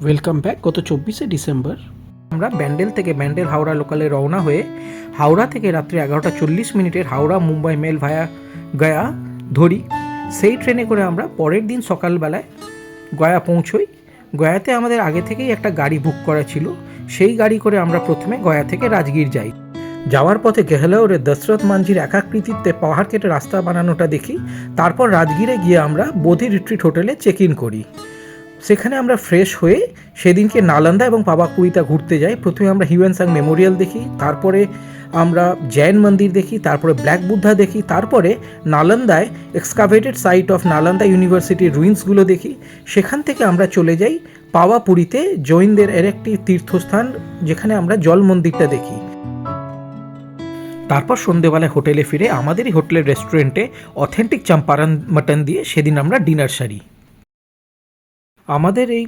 Welcome back. গত 24শে December আমরা ব্যান্ডেল হাওড়া লোকালে রওনা হয়ে হাওড়া থেকে রাত্রি 11:40 হাওড়া মুম্বাই মেল ভায়া গয়া ধরি। সেই ট্রেনে করে আমরা পরের দিন সকালবেলায় গয়া পৌঁছই। গয়াতে আমাদের আগে থেকেই একটা গাড়ি বুক করা ছিল। সেই গাড়ি করে আমরা প্রথমে গয়া থেকে রাজগীর যাই। যাওয়ার পথে গেহলাউরে দশরথ মাঞ্ঝির একাকৃতিত্বে পাহাড় কেটে রাস্তা বানানোটা দেখি। তারপর রাজগীরে গিয়ে আমরা বোধি রিট্রিট হোটেলে চেক ইন করি। সেখানে আমরা ফ্রেশ হয়ে সেদিনকে নালন্দা এবং পাবাকুড়িতে ঘুরতে যাই। প্রথমে আমরা হিউয়েনসাং মেমোরিয়াল দেখি, তারপরে আমরা জৈন মন্দির দেখি, তারপরে ব্ল্যাক বুদ্ধা দেখি, তারপরে নালন্দায় এক্সকাভেটেড সাইট অফ নালন্দা ইউনিভার্সিটির রুইন্সগুলো দেখি। সেখান থেকে আমরা চলে যাই পাওয়াপুরীতে, জৈনদের এর একটি তীর্থস্থান, যেখানে আমরা জল মন্দিরটা দেখি। তারপর সন্ধেবেলায় হোটেলে ফিরে আমাদেরই হোটেলের রেস্টুরেন্টে অথেন্টিক চম্পারন মাটন দিয়ে সেদিন আমরা ডিনার সারি। আমাদের এই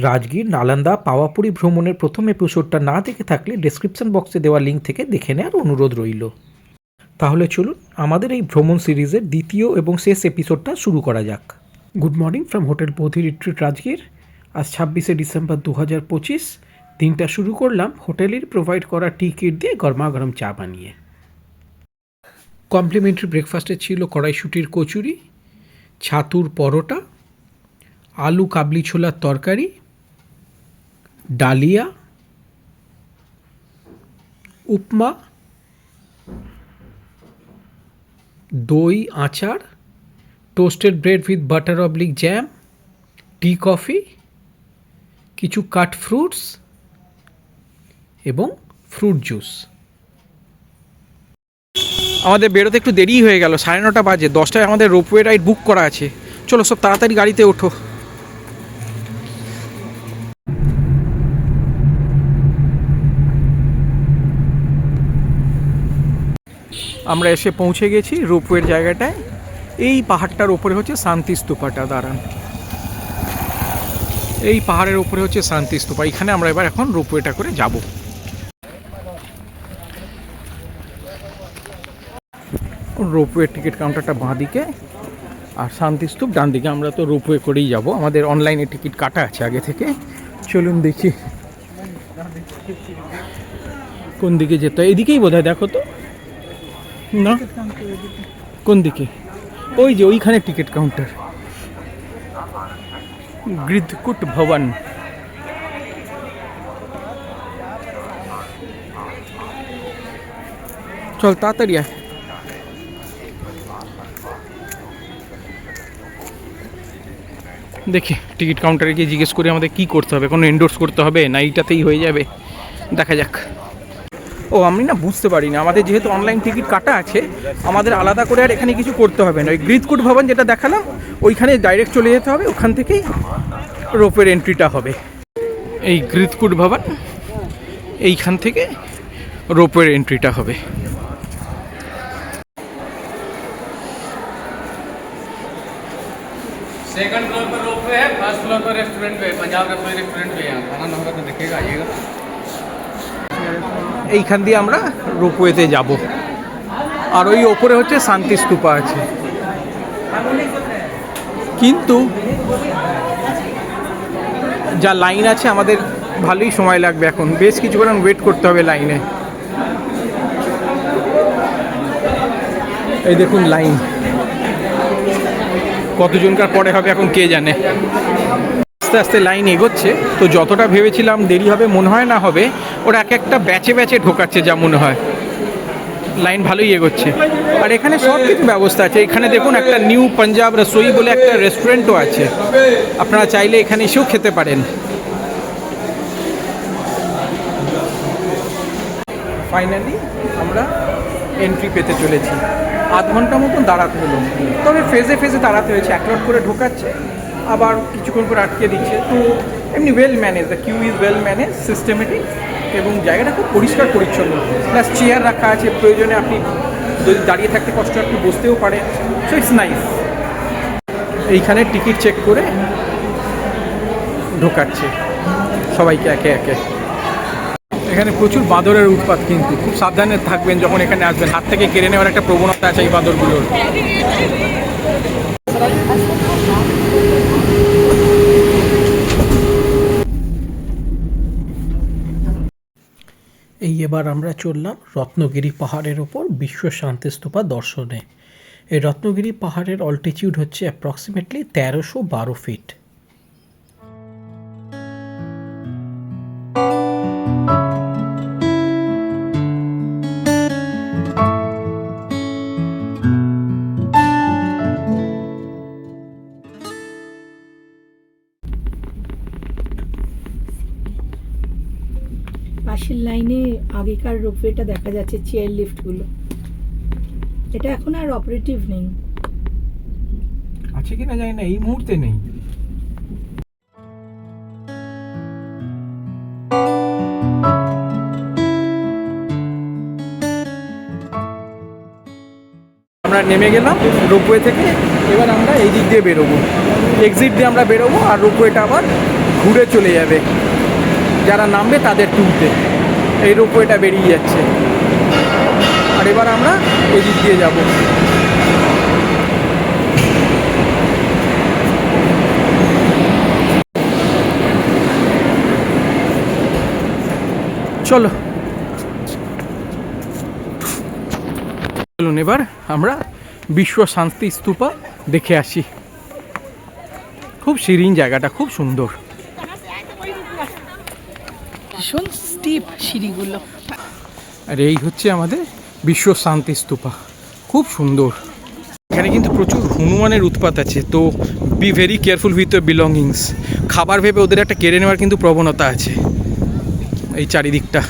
রাজগীর নালন্দা পাওয়াপুরী ভ্রমণের প্রথম এপিসোডটা না দেখে থাকলে ডেসক্রিপশন বক্সে দেওয়া লিঙ্ক থেকে দেখে নেওয়ার অনুরোধ রইল। তাহলে চলুন আমাদের এই ভ্রমণ সিরিজের দ্বিতীয় এবং শেষ এপিসোডটা শুরু করা যাক। Good morning from hotel Bodhi retreat Rajgir. আজ 26শে ডিসেম্বর 2025। দিনটা শুরু করলাম হোটেলের প্রোভাইড করা টি কিট দিয়ে গরমা গরম চা বানিয়ে। কমপ্লিমেন্টারি ব্রেকফাস্টে ছিল কড়াইশুটির কচুরি, ছাতুর পরোটা, আলু কাবলি ছোলার তরকারি, ডালিয়া, উপমা, দই আচার, toasted bread with butter oblique jam, tea coffee, কিছু কাট ফ্রুটস এবং ফ্রুট জুস। আমাদের বেরোতে একটু দেরি হয়ে গেল, 9:30 বাজে। 10টায় আমাদের রোপওয়ে রাইড বুক করা আছে। চলো সব তাড়াতাড়ি গাড়িতে ওঠো। আমরা এসে পৌঁছে গেছি রোপওয়ের জায়গাটায়। এই পাহাড়টার ওপরে হচ্ছে শান্তি স্তূপাটা। দাঁড়ান, এই পাহাড়ের ওপরে হচ্ছে শান্তি স্তূপা। এখানে আমরা এবার এখন রোপওয়েটা করে যাব। রোপওয়ের টিকিট কাউন্টারটা বাঁ দিকে আর শান্তি স্তূপ ডান দিকে। আমরা তো রোপওয়ে করেই যাব, আমাদের অনলাইনে টিকিট কাটা আছে আগে থেকে। চলুন দেখি কোন দিকে যেতে হয়। এদিকেই বোধহয়, দেখো তো না কোন দিকে। ওই যে ওইখানে টিকিট কাউন্টার, গৃধকুট ভবন। চল তাড়াতাড়ি আয়। দেখি টিকিট কাউন্টারে গিয়ে জিজ্ঞেস করি আমাদের কী করতে হবে, কোনো এন্ডোর্স করতে হবে না এইটাতেই হয়ে যাবে, দেখা যাক। ও আমি না বুঝতে পারি না, আমাদের যেহেতু অনলাইন টিকিট কাটা আছে আমাদের আলাদা করে আর এখানে কিছু করতে হবে না। ওই গৃধকুট ভবন যেটা দেখালাম ওইখানে ডাইরেক্ট চলে যেতে হবে, ওখান থেকেই রোপের এন্ট্রিটা হবে। এই গৃধকুট ভবন, এইখান থেকে রোপের এন্ট্রিটা হবে। सेकंड फ्लोर पर रोपवे है, फर्स्ट फ्लोर पर रेस्टोरेंट पे, पंजाब रसोई रेस्टोरेंट पे। यहाँ खाना ना होगा तो देखिएगा, आइएगा। এইখান দিয়ে আমরা রোপওয়েতে যাব। আর ওই ওপরে হচ্ছে শান্তি স্তূপা আছে, কিন্তু যা লাইন আছে আমাদের ভালোই সময় লাগবে। এখন বেশ কিছুক্ষণ ওয়েট করতে হবে লাইনে। এই দেখুন লাইন কতজনকার পরে হবে এখন কে জানে। আস্তে আস্তে লাইন এগোচ্ছে, তো যতটা ভেবেছিলাম দেরি হবে মনে হয় না হবে। ওরা এক একটা ব্যাচে ব্যাচে ঢোকাচ্ছে যা মনে হয়। লাইন ভালোই এগোচ্ছে আর এখানে সব কিছু ব্যবস্থা আছে। এখানে দেখুন একটা নিউ পাঞ্জাব রসোই বলে একটা রেস্টুরেন্টও আছে, আপনারা চাইলে এখানে এসেও খেতে পারেন। ফাইনালি আমরা এন্ট্রি পেতে চলেছি। আধ ঘন্টা মতন দাঁড়াতে হলো, তবে ফেজে ফেজে দাঁড়াতে হয়েছে। এক লট করে ঢোকাচ্ছে, আবার কিছুক্ষণ করে আটকে দিচ্ছে। তো এমনি well manage, the queue is well manage, systematic, এবং জায়গাটা খুব পরিষ্কার পরিচ্ছন্ন। প্লাস চেয়ার রাখা আছে, প্রয়োজনে আপনি যদি দাঁড়িয়ে থাকতে কষ্ট আপনি বসতেও পারেন। So it's nice. এইখানে টিকিট চেক করে ঢোকাচ্ছে সবাইকে একে একে। এখানে প্রচুর বাঁদরের উৎপাত, কিন্তু খুব সাবধানে থাকবেন যখন এখানে আসবেন। হাত থেকে কেড়ে নেওয়ার একটা প্রবণতা আছে এই বাঁদরগুলোর। এবার আমরা চললাম রত্নগিরি পাহাড়ের ওপর বিশ্ব শান্তি স্তূপা দর্শনে। এই রত্নগিরি পাহাড়ের অল্টিটিউড হচ্ছে অ্যাপ্রক্সিমেটলি 1312 ফিট। পাশের লাইনে আগেকার রোপওয়েটা দেখা যাচ্ছে, চেয়ার লিফটগুলো। এটা এখন আর অপারেটিভ নেই। আছে কিনা জানি না, এই মুহূর্তে নেই। আমরা নেমে গেলাম রোপওয়ে থেকে। এবার আমরা এই দিক দিয়ে বেরোবো, এক্সিট দিয়ে আমরা বেরোবো, আর রোপওয়েটা আবার ঘুরে চলে যাবে যারা নামবে তাদের টুলতে। এই রোপওয়েটা বেরিয়ে যাচ্ছে, আর এবার আমরা এই দিক দিয়ে যাব। চলো চলুন এবার আমরা বিশ্ব শান্তি স্তূপা দেখে আসি। খুব শিরিন জায়গাটা, খুব সুন্দর। ভীষণ স্টিপ সিঁড়িগুলো। আর এই হচ্ছে আমাদের বিশ্ব শান্তি স্তূপা, খুব সুন্দর। এখানে কিন্তু প্রচুর হনুমানের উৎপাত আছে, তো be very careful with your belongings. খাবার ভেবে ওদের একটা কেড়ে নেওয়ার কিন্তু প্রবণতা আছে এই চারিদিকটা।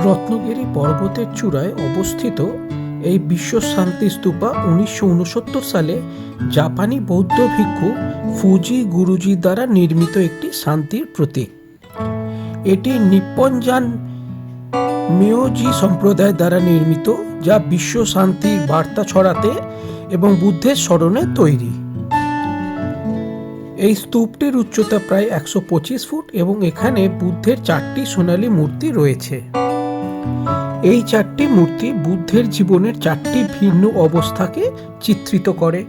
রত্নগিরি পর্বতের চূড়ায় অবস্থিত এই বিশ্ব শান্তি স্তূপা 1969 সালে জাপানি বৌদ্ধ ভিক্ষু ফুজি গুরুজি দ্বারা নির্মিত একটি শান্তির প্রতীক। এটি নিপ্পনজান মিয়োজি সম্প্রদায় দ্বারা নির্মিত, যা বিশ্ব শান্তির বার্তা ছড়াতে এবং বুদ্ধের স্মরণে তৈরি। এই স্তূপটির উচ্চতা প্রায় 125 ফুট এবং এখানে বুদ্ধের 4টি সোনালী মূর্তি রয়েছে। এই 4টি মূর্তি বুদ্ধের জীবনের 4টি ভিন্ন অবস্থাকে চিত্রিত করে।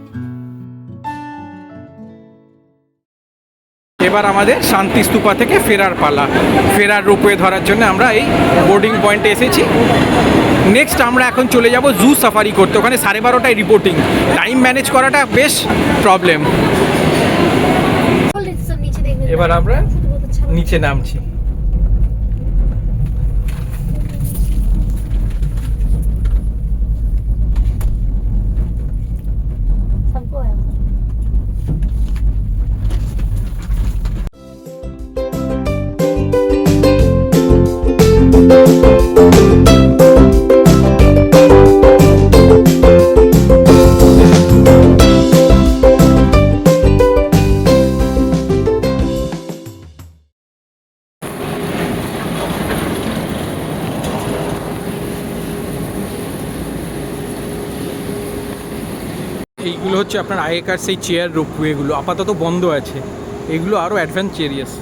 এবার আমাদের শান্তি স্তূপা থেকে ফেরার পালা। ফেরার রোপওয়ে ধরার জন্য আমরা এই বোর্ডিং পয়েন্টে এসেছি। নেক্সট আমরা এখন চলে যাব জু সাফারি করতে। ওখানে 12:30টায় রিপোর্টিং, টাইম ম্যানেজ করাটা বেশ প্রবলেম। এবার আমরা নিচে নামছি। এইগুলো হচ্ছে আপনার আগেকার সেই চেয়ার রোপওয়েগুলো, আপাতত বন্ধ আছে। এগুলো আরও অ্যাডভেঞ্চারিয়াস।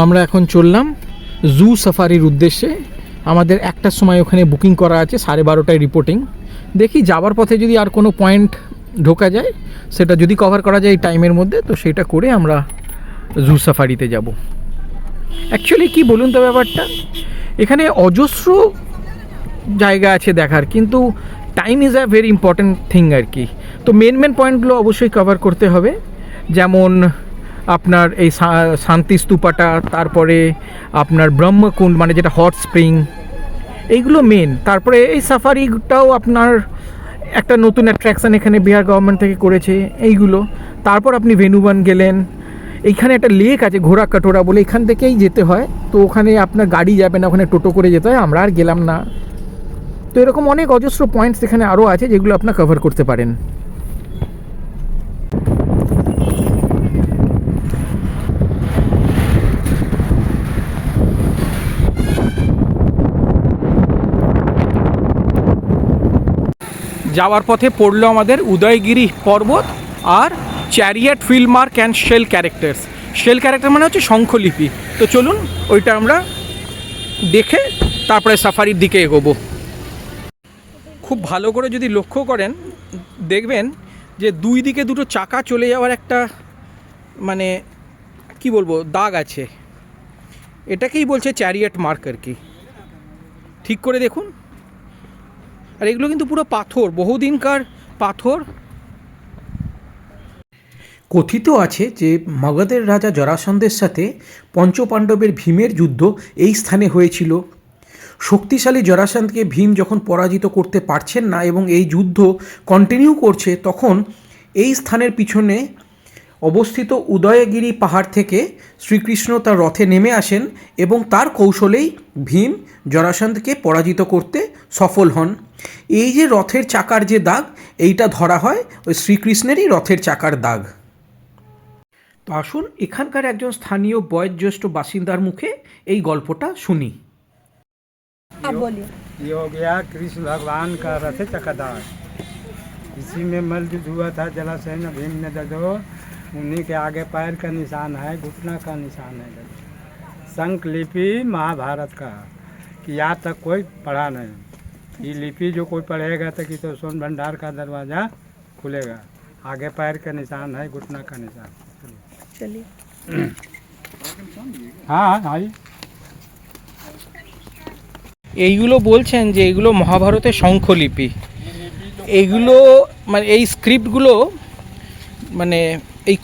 আমরা এখন চললাম জু সাফারির উদ্দেশ্যে। আমাদের 1টার সময় ওখানে বুকিং করা আছে, 12:30টায় রিপোর্টিং। দেখি যাওয়ার পথে যদি আর কোনো পয়েন্ট ঢোকা যায়, সেটা যদি কভার করা যায় এই টাইমের মধ্যে, তো সেটা করে আমরা জু সাফারিতে যাব। অ্যাকচুয়ালি কি বলুন তো ব্যাপারটা, এখানে অজস্র জায়গা আছে দেখার, কিন্তু time is a very important thing আর কি। তো মেন পয়েন্টগুলো অবশ্যই কভার করতে হবে, যেমন আপনার এই শান্তি স্তূপাটা, তারপরে আপনার ব্রহ্মকুণ্ড মানে যেটা হট স্প্রিং, এইগুলো মেন। তারপরে এই সাফারিটাও আপনার একটা নতুন অ্যাট্রাকশান এখানে বিহার গভর্নমেন্ট থেকে করেছে, এইগুলো। তারপর আপনি ভেনুবন গেলেন, এইখানে একটা লেক আছে ঘোড়া কাটোরা বলে, এখান থেকেই যেতে হয়। তো ওখানে আপনার গাড়ি যাবে না, ওখানে টোটো করে যেতে হয়, আমরা আর গেলাম না। তো এরকম অনেক অজস্র পয়েন্টস এখানে আরও আছে যেগুলো আপনার কভার করতে পারেন। যাওয়ার পথে পড়লো আমাদের উদয়গিরি পর্বত আর chariot field mark and shell characters. Shell character মানে হচ্ছে শঙ্খলিপি। তো চলুন ওইটা আমরা দেখে তারপরে সাফারির দিকে এগোবো। খুব ভালো করে যদি লক্ষ্য করেন দেখবেন যে দুই দিকে দুটো চাকা চলে যাওয়ার একটা মানে কি বলবো দাগ আছে, এটাকেই বলছে চ্যারিয়েট মার্ক আর কি। ঠিক করে দেখুন, আর এগুলো কিন্তু পুরো পাথর, বহুদিনকার পাথর। কথিত আছে যে মগধের রাজা জরাসন্ধের সাথে পঞ্চপাণ্ডবের ভীমের যুদ্ধ এই স্থানে হয়েছিল। শক্তিশালী জরাসন্ধকে ভীম যখন পরাজিত করতে পারছেন না এবং এই যুদ্ধ কন্টিনিউ করছে, তখন এই স্থানের পিছনে অবস্থিত উদয়গিরি পাহাড় থেকে শ্রীকৃষ্ণ তার রথে নেমে আসেন এবং তার কৌশলেই ভীম জরাসন্ধকে পরাজিত করতে সফল হন। এই যে রথের চাকার যে দাগ, এইটা ধরা হয় ওই শ্রীকৃষ্ণেরই রথের চাকার দাগ। তো আসুন এখানকার একজন স্থানীয় বয়োজ্যেষ্ঠ বাসিন্দার মুখে এই গল্পটা শুনি। आप बोलिए। ये हो गया कृष्ण भगवान का रथ चक्रधार। इसी में मल युद्ध हुआ था जलाशय में भीम ने ददो, उन्हीं के आगे पैर का निशान है, घुटना का निशान है ददो। संक लिपि महाभारत का कि यहाँ तक कोई पढ़ा नहीं। ये लिपि जो कोई पढ़ेगा तो कि तो सोन भंडार का दरवाज़ा खुलेगा। आगे पैर का निशान है, घुटना का निशान। चलिए। हाँ हाँ এইগুলো বলছেন যে এগুলো মহাভারতের শঙ্খলিপি। এইগুলো মানে এই স্ক্রিপ্টগুলো মানে এই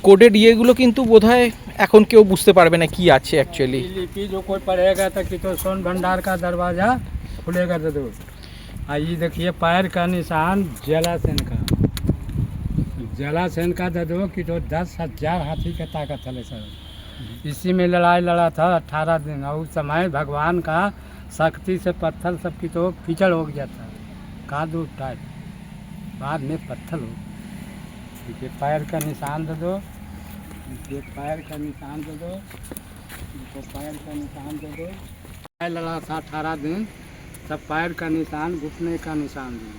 কোডেড ইয়েগুলো কিন্তু বোধহয় এখন কেউ বুঝতে পারবে না কি আছে অ্যাকচুয়ালি। ये लिपि जो कोई पढ़ेगा तो कि तो सोन भंडार का दरवाज़ा खुलेगा ददो। ये देखिए पैर का निशान जलासेन का, जलासेन का ददो कि तो 10,000 हाथी का ताकत है सर। इसी में लड़ाई लड़ा था 18 दिन, और उस समय भगवान का शक्ति से पत्थर सब की तो कीचड़ हो गया था, कादू टाइप, बाद में पत्थर हो। देखिए पैर का निशान दे दो, देखिए पैर का निशान दे दो, देखो पैर का निशान दे दो। लड़ाई लड़ा था 18 दिन, सब पैर का निशान, घुटने का निशान दे।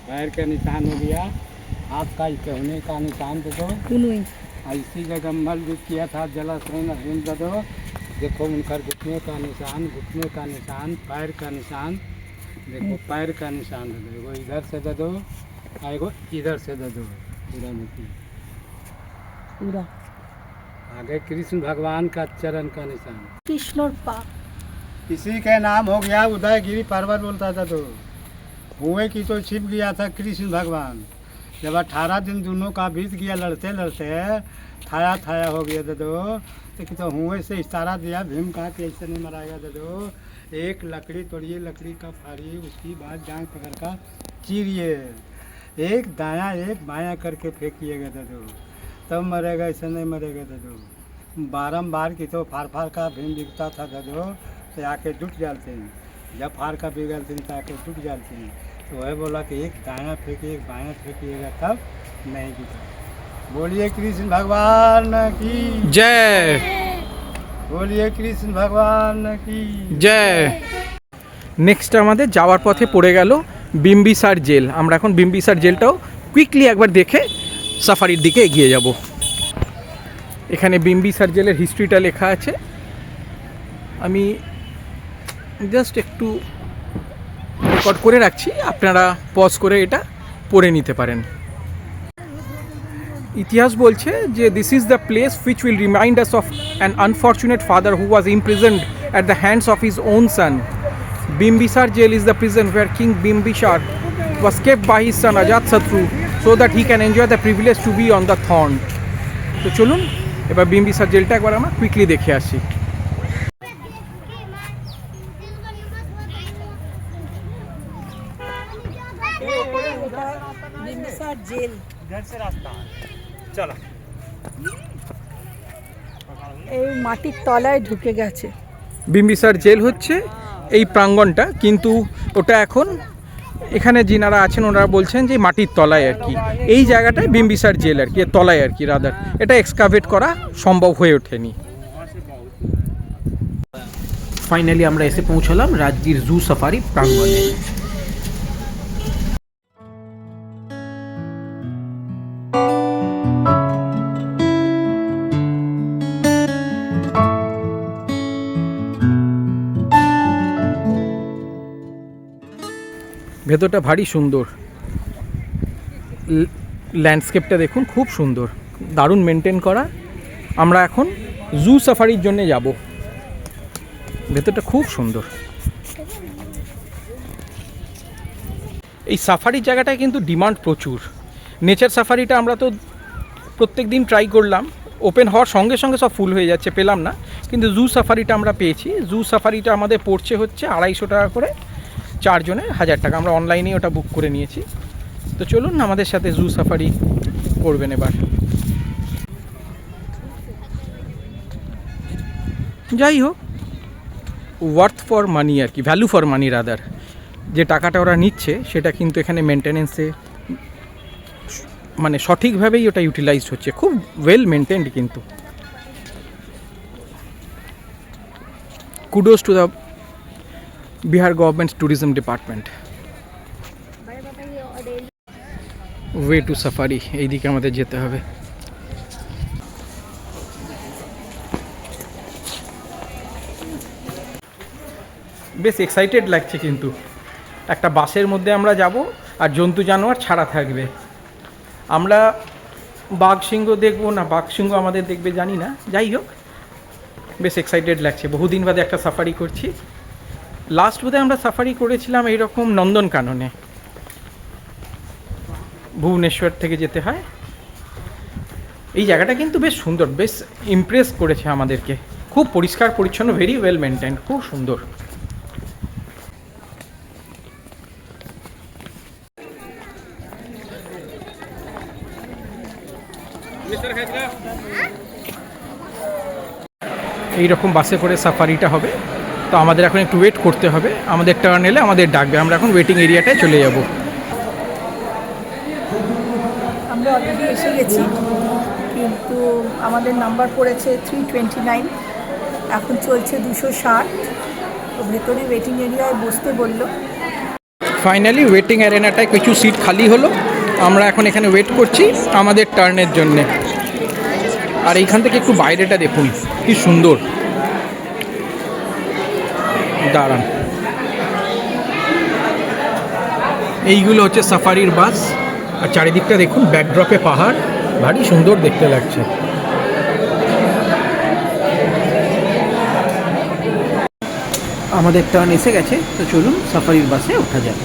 पैर का निशान हो गया, हाथ का होने का निशान दे दो। कुनुई। इसी जगह मल युद्ध किया था जलाशय भीम दे दो। देखो उनका घुटने का निशान, घुटने का निशान, पैर का निशान, देखो पैर का निशान दे दो। एगो इधर से दे दो, एगो इधर से दे दो, पूरा नहीं पूरा आगे कृष्ण भगवान का चरण का निशान। कृष्ण और पा। इसी के नाम हो गया उदयगिरी पर्वत बोलता था। तो हुए की तो छिप गया था कृष्ण भगवान। जब 18 दिन दोनों का बीत गया लड़ते लड़ते, थाया थाया हो गया दो, तो हुए से इशारा दिया भीम कहा कि ऐसे नहीं मराएगा दो। एक लकड़ी तोड़िए, लकड़ी का फाड़िए, उसकी बाद जांग पकड़ का चीरिए, एक दायां एक बायां करके फेंकिएगा दो, तब मरेगा, ऐसे नहीं मरेगा दो। बारम्बार की तो फाड़ फाड़ का भीम बिकता था दो, तो आके टूट जाते हैं। जब फाड़ का बिगड़ते हैं तो आके टूट जाते हैं। तो वह बोला कि एक दायां फेंकिए, एक बायां फेंकिएगा, तब नहीं बिका। बोलिए कृष्ण भगवान की জয় बोलिए कृष्ण भगवान की জয়। নেক্সট আমাদের যাওয়ার পথে পড়ে গেল বিম্বিসার জেল। আমরা এখন বিম্বিসার জেলটাও কুইকলি একবার দেখে সাফারির দিকে এগিয়ে যাব। এখানে বিম্বিসার জেলের হিস্ট্রিটা লেখা আছে, আমি জাস্ট একটু রেকর্ড করে রাখছি, আপনারা পজ করে এটা পড়ে নিতে পারেন। ইতিহাস বলছে যে this is the place which will remind us of an unfortunate father who was ইমপ্রিজনড at the hands of his own Son. Bimbisar jail is the prison where King Bimbisar was kept by his son Ajatasattu so that he can enjoy the privilege to be on the throne. তো চলুন এবার বিম্বিসার জেলটা একবার আমরা quickly দেখে আসি। Bimbisara jail. इधर से रास्ता चलो। এই মাটির তলায় ঢুকে গেছে। বিম্বিসার জেল হচ্ছে এই প্রাঙ্গণটা, কিন্তু ওটা এখন এখানে যিনারা আছেন ওনারা বলছেন যে মাটির তলায় আর কি, এই জায়গাটায় বিম্বিসার জেল আর কি, এর তলায় আর কি রাদার, এটা এক্সকাভেট করা সম্ভব হয়ে ওঠেনি। ফাইনালি আমরা এসে পৌঁছলাম রাজগীর জু সাফারি প্রাঙ্গণে। ভেতরটা ভারী সুন্দর, ল্যান্ডস্কেপটা দেখুন, খুব সুন্দর, দারুণ মেনটেন করা। আমরা এখন জু সাফারির জন্য যাব। ভেতরটা খুব সুন্দর। এই সাফারির জায়গাটায় কিন্তু ডিমান্ড প্রচুর। নেচার সাফারিটা আমরা তো প্রত্যেক দিন ট্রাই করলাম, ওপেন হওয়ার সঙ্গে সঙ্গে সব ফুল হয়ে যাচ্ছে, পেলাম না। কিন্তু জু সাফারিটা আমরা পেয়েছি। জু সাফারিটা আমাদের পড়ছে হচ্ছে 250 টাকা করে, 4 জনে 1000 টাকা। আমরা অনলাইনে ওটা বুক করে নিয়েছি। তো চলুন আমাদের সাথে জু সাফারি করবেন এবার। যাই হোক, ওয়ার্থ ফর মানি আর কি, ভ্যালু ফর মানি রাদার। যে টাকাটা ওরা নিচ্ছে সেটা কিন্তু এখানে মেনটেনেন্সে মানে সঠিকভাবেই ওটা ইউটিলাইজ হচ্ছে, খুব ওয়েল মেনটেন্ড। কিন্তু kudos to the Bihar government tourism department. Way to safari, এইদিকে আমাদের যেতে হবে। বেশ এক্সাইটেড লাগছে, কিন্তু একটা বাসের মধ্যে আমরা যাব আর জন্তু জানোয়ার ছাড়া থাকবে। আমরা বাঘ সিংহ দেখবো না বাঘ সিংহ আমাদের দেখবে জানি না। যাই হোক, বেশ এক্সাইটেড লাগছে। বহুদিন বাদে একটা সাফারি করছি। লাস্ট বোধহয় আমরা সাফারি করেছিলাম এইরকম নন্দনকাননে, ভুবনেশ্বর থেকে যেতে হয়। এই জায়গাটা কিন্তু বেশ সুন্দর, বেশ ইমপ্রেস করেছে আমাদেরকে। খুব পরিষ্কার পরিচ্ছন্ন, ভেরি ওয়েল মেনটেন, খুব সুন্দর। এইরকম বাসে করে সাফারিটা হবে। তো আমাদের এখন একটু ওয়েট করতে হবে, আমাদের টার্ন এলে আমাদের ডাকবে। আমরা এখন ওয়েটিং এরিয়াটায় চলে যাব। আমরা অলরেডি এসে গেছি, কিন্তু আমাদের নাম্বার পড়েছে 329, এখন চলছে 260। তো ভেতরে ওয়েটিং এরিয়ায় বসতে বললো। ফাইনালি ওয়েটিং অ্যারেনাটায় কিছু সিট খালি হলো। আমরা এখন এখানে ওয়েট করছি আমাদের টার্নের জন্যে। আর এইখান থেকে একটু বাইরেটা দেখুন, কি সুন্দর। দাঁড়ান, এইগুলো হচ্ছে সাফারির বাস। আর চারিদিকটা দেখুন, ব্যাকড্রপে পাহাড়, ভারী সুন্দর দেখতে লাগছে। আমাদের টার্ন এসে গেছে, তো চলুন সাফারির বাসে ওঠা যাক।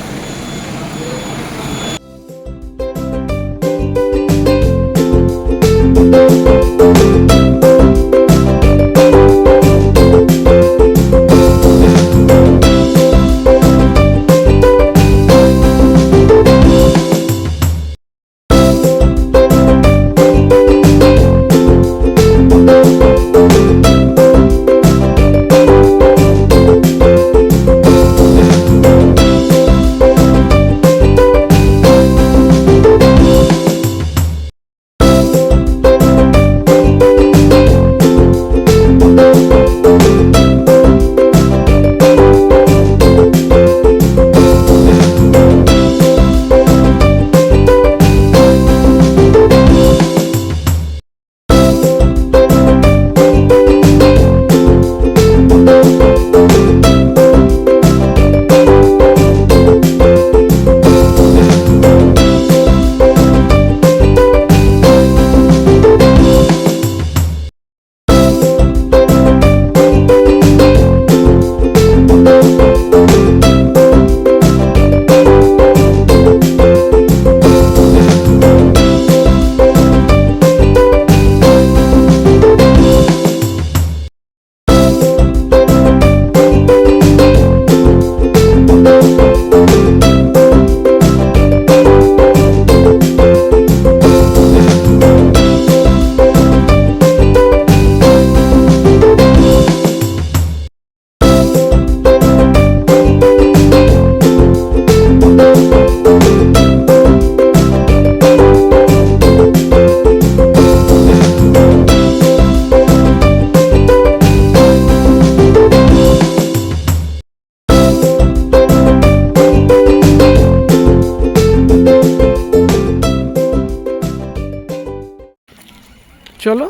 চলো,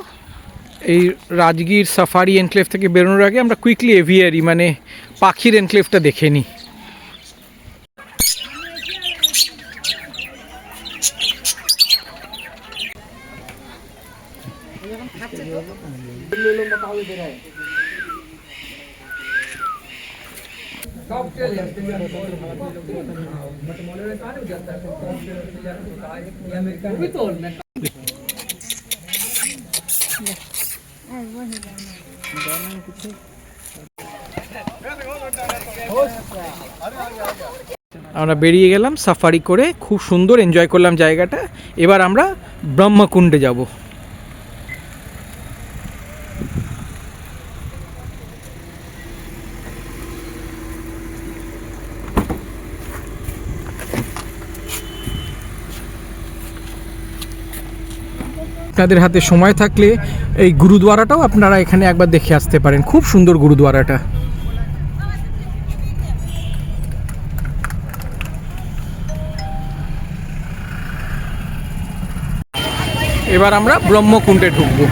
এই রাজগীর সাফারি এনক্লেভ থেকে বেরোনোর আগে আমরা কুইকলি এভিয়ারি মানে পাখির এনক্লেভটা দেখে নিই। আমরা বেরিয়ে গেলাম সাফারি করে, খুব সুন্দর এনজয় করলাম জায়গাটা। এবার আমরা ব্রহ্মকুণ্ডে যাব। আপনাদের হাতে সময় থাকলে এই গুরুদ্বারাটাও আপনারা এখানে একবার দেখে আসতে পারেন, খুব সুন্দর গুরুদ্বারাটা। এবার আমরা ব্রহ্মকুণ্ডে ঢুকবো।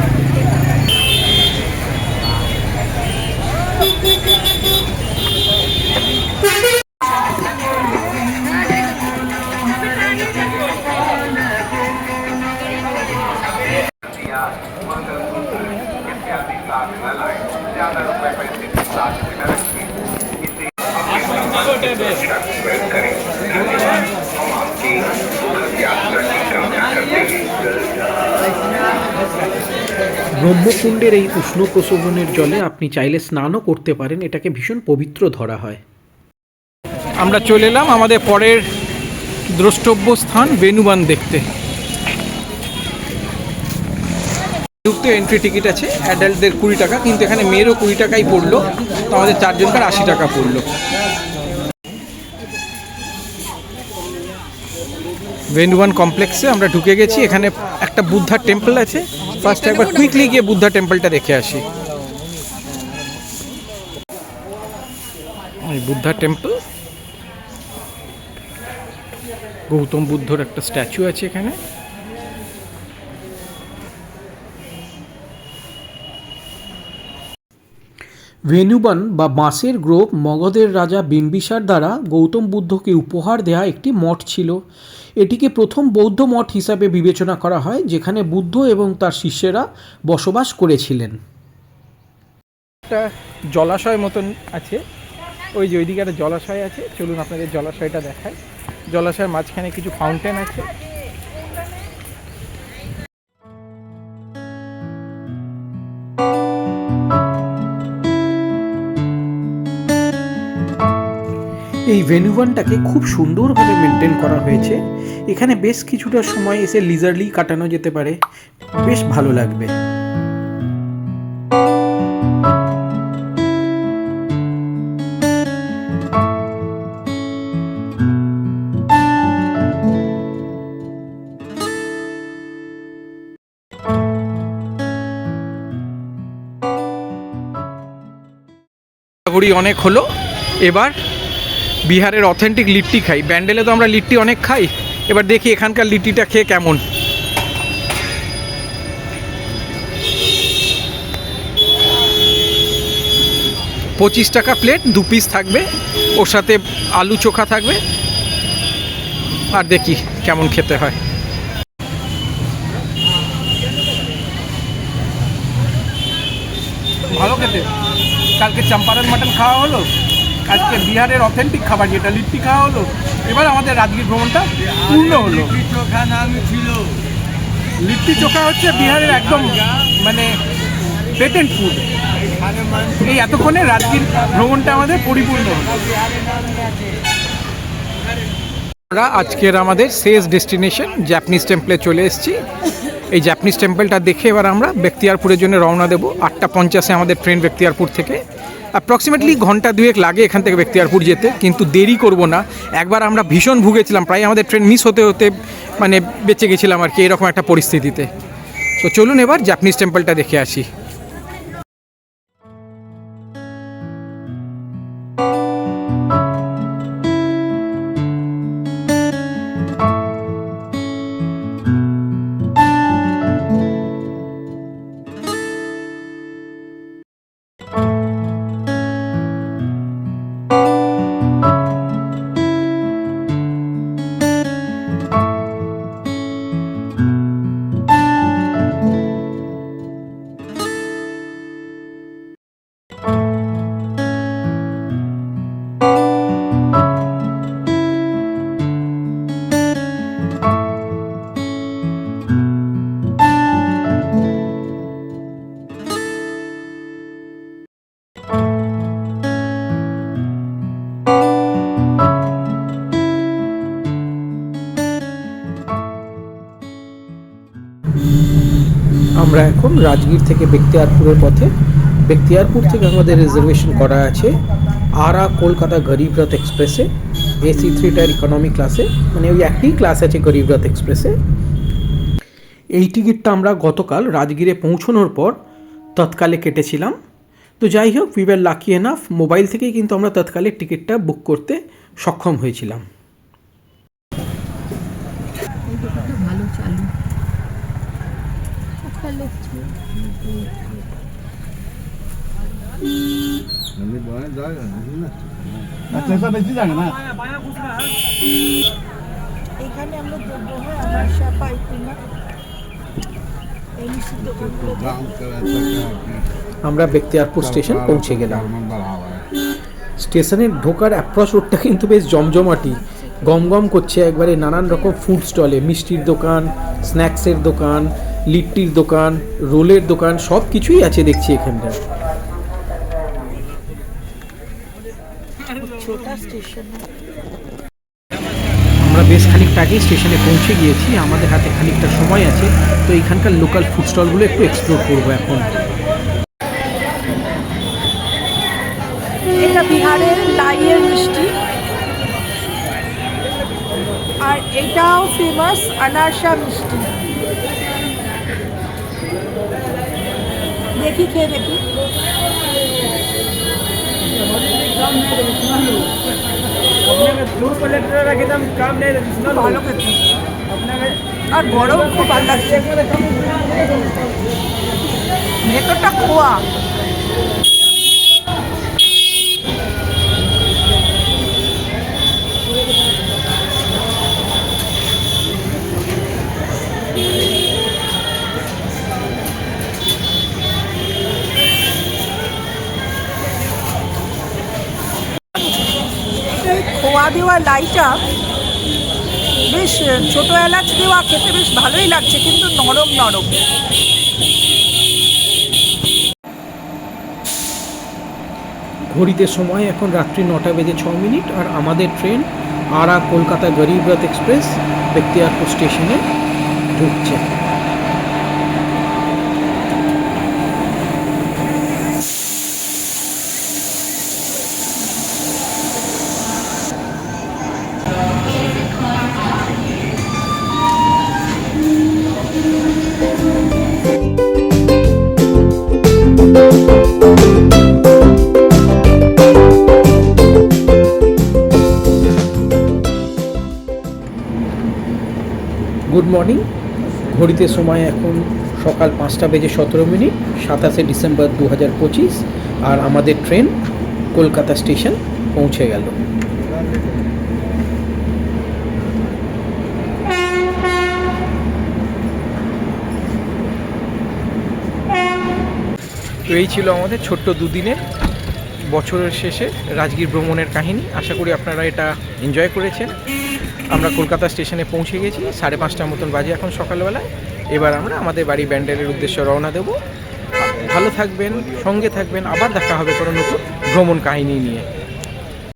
ব্রহ্মকুণ্ডের এই উষ্ণ প্রসবনের জলে আপনি চাইলে স্নানও করতে পারেন, এটাকে ভীষণ পবিত্র ধরা হয়। আমরা চলে এলাম আমাদের পরের দ্রষ্টব্য স্থান বেনুবান দেখতে। ঢুকতে এন্ট্রি টিকিট আছে, অ্যাডাল্টদের 20 টাকা, কিন্তু এখানে মেয়েরও 20 টাকাই পড়লো, তো আমাদের 4 জনকার 80 টাকা পড়লো। বেনুবান কমপ্লেক্সে আমরা ঢুকে গেছি। এখানে একটা বুদ্ধা টেম্পল আছে, ফার্স্ট একবার কুইকলি গিয়ে বুদ্ধা টেম্পলটা দেখে আসি। এই বুদ্ধা টেম্পল, গৌতম বুদ্ধর একটা স্ট্যাচু আছে এখানে। ভেনুবান বা বাঁশের গ্রোভ মগধের রাজা বিম্বিসার দ্বারা গৌতম বুদ্ধকে উপহার দেয়া একটি মঠ ছিল। এটিকে প্রথম বৌদ্ধ মঠ হিসাবে বিবেচনা করা হয়, যেখানে বুদ্ধ এবং তার শিষ্যেরা বসবাস করেছিলেন। একটা জলাশয় মতন আছে, ওই যে ওইদিকে একটা জলাশয় আছে, চলুন আপনাদের জলাশয়টা দেখায়। জলাশয়ের মাঝখানে কিছু ফাউন্টেন আছে। এই ভেনুবানটাকে খুব সুন্দরভাবে মেনটেন করা হয়েছে। এখানে বেশ কিছুটা সময় এসে লিজারলি কাটানো যেতে পারে, বেশ ভালো লাগবে। ঘুরি অনেক হলো, এবার বিহারের অথেন্টিক লিট্টি খাই। ব্যান্ডেলে তো আমরা লিট্টি অনেক খাই, এবার দেখি এখানকার লিট্টিটা খেয়ে কেমন। 25 টাকা প্লেট, 2 পিস থাকবে, ওর সাথে আলু চোখা থাকবে, আর দেখি কেমন খেতে হয়। ভালো খেতে। কালকে চম্পারন মাটন খাওয়া হলো, আজকে বিহারের অথেন্টিক খাবার যেটা লিট্টি খাওয়া হলো। এবার আমাদের রাজগীর ভ্রমণটা পূর্ণ হলো। লিট্টি চোখা হচ্ছে বিহারের একদম মানে পেটেন্ট ফুড। এই এতক্ষণে রাজগীর ভ্রমণটা আমাদের পরিপূর্ণ হলো। আমরা আজকের আমাদের শেষ ডেস্টিনেশন জাপানিজ টেম্পলে চলে এসেছি। এই জাপানিজ টেম্পলটা দেখে এবার আমরা বখতিয়ারপুরের জন্য রওনা দেব। 8:50 আমাদের ট্রেন বখতিয়ারপুর থেকে। অ্যাপ্রক্সিমেটলি ঘন্টা 2 লাগে এখান থেকে বখতিয়ারপুর যেতে, কিন্তু দেরি করব না। একবার আমরা ভীষণ ভুগেছিলাম, প্রায় আমাদের ট্রেন মিস হতে হতে মানে বেঁচে গেছিলাম আর কি, এরকম একটা পরিস্থিতিতে। তো চলুন এবার জাপানিজ টেম্পলটা দেখে আসি। আমরা এখন রাজগীর থেকে বেখতিয়ারপুরের পথে। বেখতিয়ারপুর থেকে আমাদের রিজার্ভেশন করা আছে আরা কলকাতা গরিব রথ এক্সপ্রেসে, AC 3 টায়ার ইকোনমি ক্লাসে, মানে ওই একই ক্লাস আছে গরিব রথ এক্সপ্রেসে। এই টিকিটটা আমরা গতকাল রাজগীরে পৌঁছানোর পর তৎকালে কেটেছিলাম। তো যাই হোক, we were lucky enough, mobile থেকেই কিন্তু আমরা তৎকালে টিকিটটা বুক করতে সক্ষম হয়েছিলাম। ভালো চালু। पैसा बेची जाएगा ना এখানে আমরা দেখবো, হ্যাঁ আমার সাপা ইকুনা এই নিষিদ্ধ করবো। আমরা বেখতিয়ারপুর স্টেশন পৌঁছে গেলাম। স্টেশনে ঢোকার অ্যাপ্রোচ রোডটা কিন্তু বেশ জমজমাটি, গম করছে একবারে। নানান রকম ফুড স্টলে, মিষ্টির দোকান, স্ন্যাক্সের দোকান, লিট্টির দোকান, রোলের দোকান, সব কিছুই আছে দেখছি এখানটা। ছোটা স্টেশন। আমরা বেশ খানিকটা আগেই স্টেশনে পৌঁছে গিয়েছি, আমাদের হাতে খানিকটা সময় আছে, তো এখানকার লোকাল ফুড স্টলগুলো একটু এক্সপ্লোর করবো এখন। এটা বিহারের লাইয়ের মিষ্টি, আর এটাও ফেমাস अनारसा মিষ্টি। দেখি খেয়ে দেখি। ভালো খেতে, আর গরম খুব ভালো লাগছে। ভেতরটা খোয়া। খোয়া দেওয়া লাইটা বেশ, ছোটো এলাচ দেওয়া, খেতে বেশ ভালোই লাগছে, কিন্তু নরম নরম। ঘড়িতে সময় এখন রাত্রি 9:06, আর আমাদের ট্রেন আরা কলকাতা গরিব রথ এক্সপ্রেস বেখতিয়ারপুর স্টেশনে ঢুকছে। Good morning. ঘড়িতে সময় এখন সকাল 5:17, 27শে ডিসেম্বর 2025, আর আমাদের ট্রেন কলকাতা স্টেশন পৌঁছে গেল। তো এই ছিল আমাদের ছোট্ট দুদিনের বছরের শেষে রাজগীর ভ্রমণের কাহিনী। আশা করি আপনারা এটা এনজয় করেছেন। আমরা কলকাতা স্টেশনে পৌঁছে গেছি, 5:30 মতন বাজে এখন সকালবেলায়। এবার আমরা আমাদের বাড়ি ব্যান্ডেলের উদ্দেশ্যে রওনা দেব। ভালো থাকবেন, সঙ্গে থাকবেন, আবার দেখা হবে কোনো নতুন ভ্রমণ কাহিনী নিয়ে।